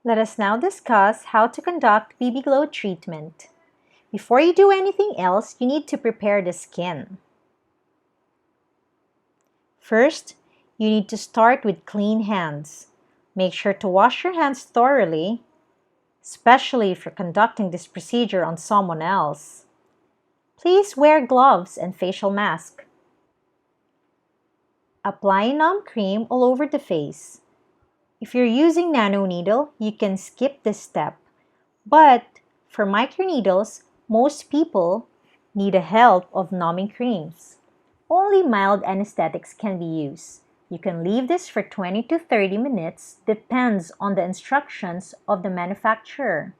Let us now discuss how to conduct BB Glow treatment. Before you do anything else, you need to prepare the skin. First, you need to start with clean hands. Make sure to wash your hands thoroughly, especially if you're conducting this procedure on someone else. Please wear gloves and facial mask. Apply numb cream all over the face. If you're using nano needle, you can skip this step. But for microneedles, most people need the help of numbing creams. Only mild anesthetics can be used. You can leave this for 20 to 30 minutes, depends on the instructions of the manufacturer.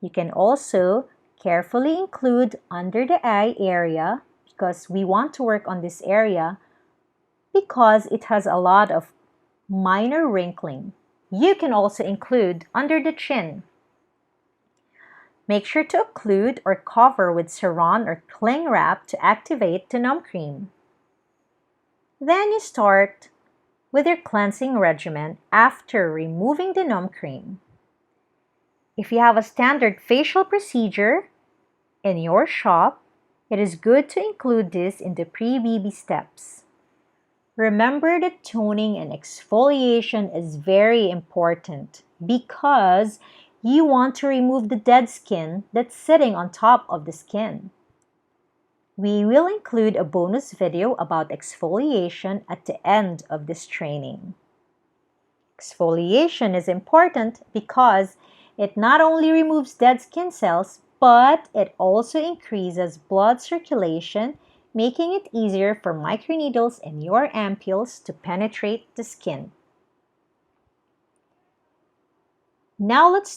You can also carefully include under the eye area because we want to work on this area because it has a lot of minor wrinkling. You can also include under the chin. Make sure to occlude or cover with saran or cling wrap to activate the numb cream. Then you start with your cleansing regimen after removing the numb cream. If you have a standard facial procedure in your shop, it is good to include this in the pre-BB steps. Remember that toning and exfoliation is very important because you want to remove the dead skin that's sitting on top of the skin. We will include a bonus video about exfoliation at the end of this training. Exfoliation is important because it not only removes dead skin cells, but it also increases blood circulation, making it easier for microneedles and your ampules to penetrate the skin. Now let's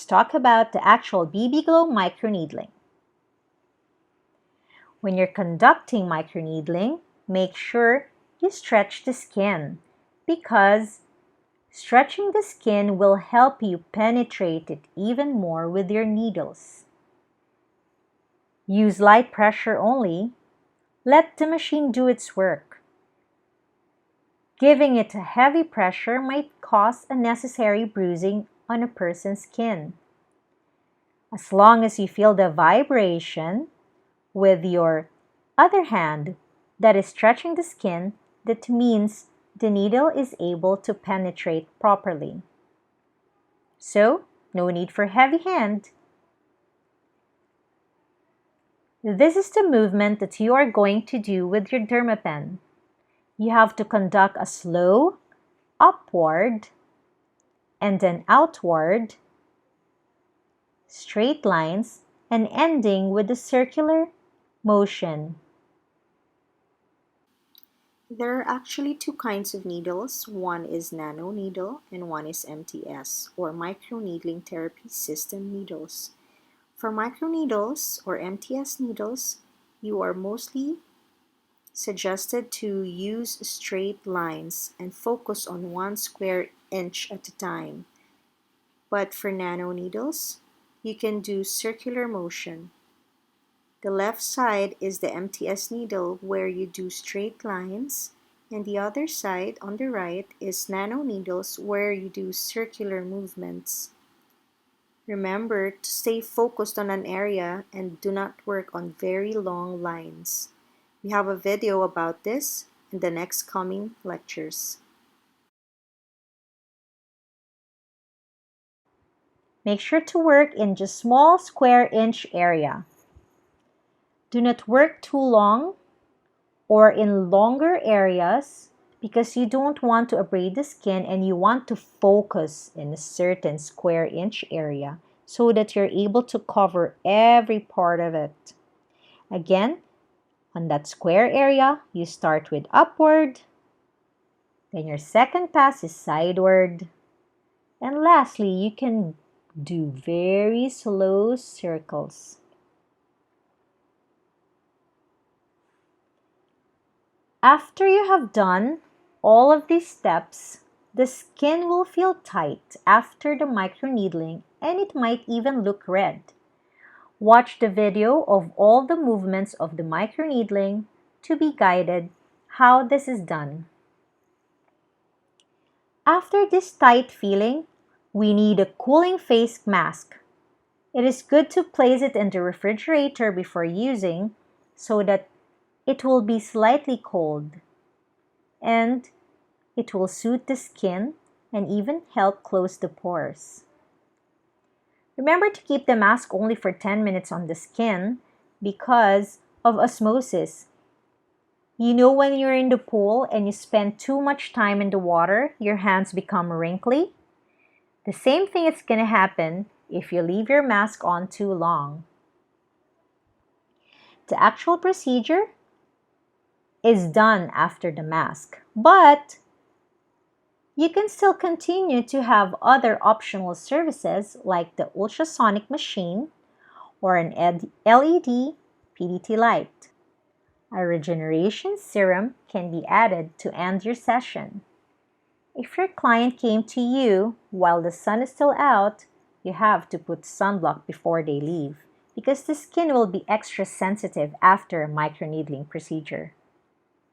talk about the actual BB Glow microneedling. When you're conducting microneedling, make sure you stretch the skin because stretching the skin will help you penetrate it even more with your needles. Use light pressure only. Let the machine do its work. Giving it a heavy pressure might cause unnecessary bruising on a person's skin. As long as you feel the vibration with your other hand that is stretching the skin, that means the needle is able to penetrate properly. So, no need for heavy hand. This is the movement that you are going to do with your dermapen. You have to conduct a slow upward and then outward, straight lines, and ending with a circular motion. There are actually two kinds of needles. One is nano needle and one is MTS or microneedling therapy system needles. For microneedles or MTS needles, you are mostly suggested to use straight lines and focus on 1 square inch at a time. But for nano needles, you can do circular motion. The left side is the MTS needle where you do straight lines, and the other side on the right is nano needles where you do circular movements. Remember to stay focused on an area and do not work on very long lines. We have a video about this in the next coming lectures. Make sure to work in just small square inch area. Do not work too long or in longer areas because you don't want to abrade the skin and you want to focus in a certain square inch area so that you're able to cover every part of it. Again, on that square area, you start with upward, then your second pass is sideward, and lastly, you can do very slow circles. After you have done all of these steps, the skin will feel tight after the microneedling and it might even look red. Watch the video of all the movements of the microneedling to be guided how this is done. After this tight feeling, We need a cooling face mask. It is good to place it in the refrigerator before using so that it will be slightly cold and it will soothe the skin and even help close the pores. Remember to keep the mask only for 10 minutes on the skin because of osmosis. You know when you're in the pool and you spend too much time in the water, your hands become wrinkly? The same thing is going to happen if you leave your mask on too long. The actual procedure is done after the mask, but you can still continue to have other optional services like the ultrasonic machine or an LED PDT light. A regeneration serum can be added to end your session. If your client came to you while the sun is still out, you have to put sunblock before they leave because the skin will be extra sensitive after a microneedling procedure.